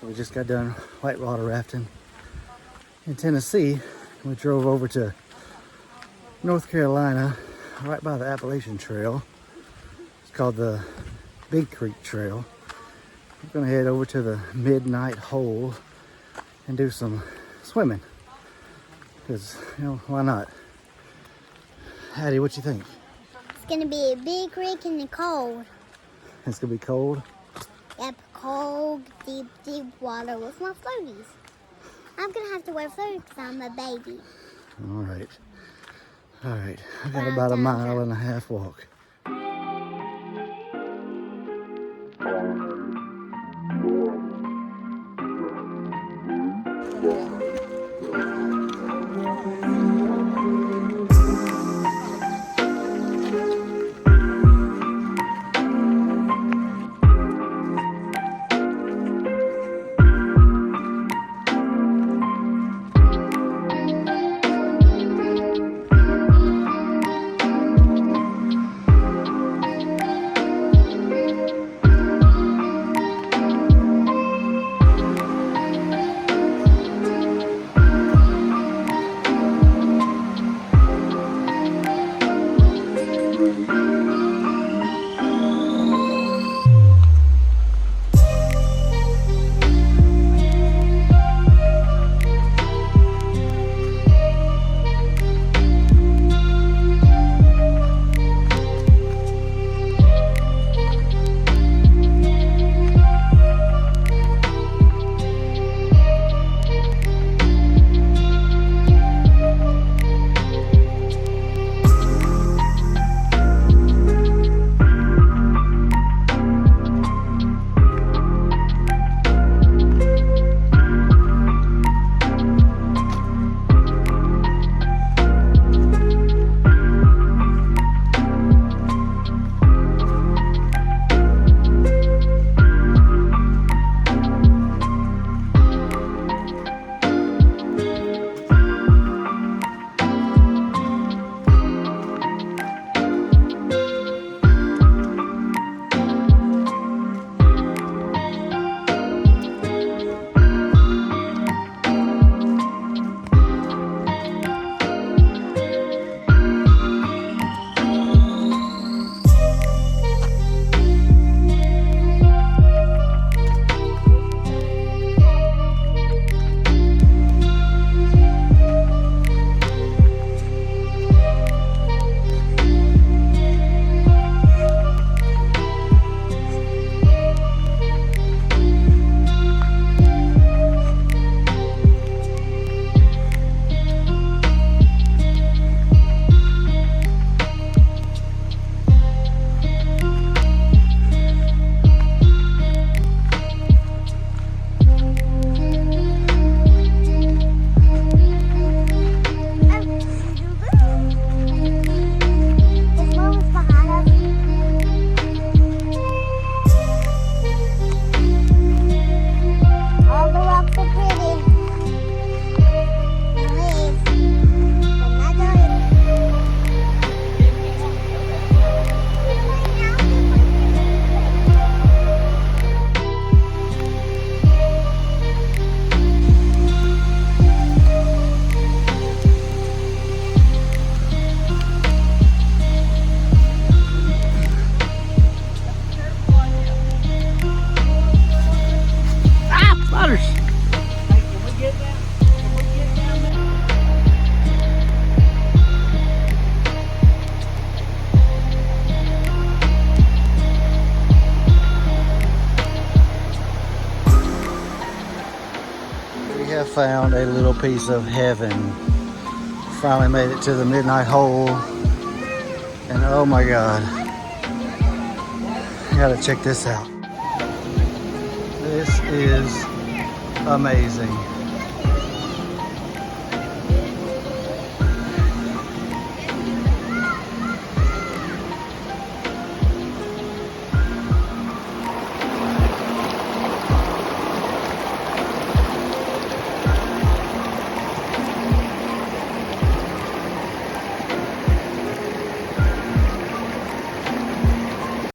So we just got done whitewater rafting in Tennessee. We drove over to North Carolina, right by the Appalachian Trail. It's called the Big Creek Trail. We're gonna head over to the Midnight Hole and do some swimming. Because, you know, why not? Hattie, what you think? It's gonna be a big creek and cold. It's gonna be cold? Yep, cold, deep, deep water with my floaties. I'm gonna have to wear floaties because I'm a baby. All right. All right. I got about a mile and a half walk. Found a little piece of heaven. Finally made it to the Midnight Hole, and oh my god, I gotta check this out. This is amazing.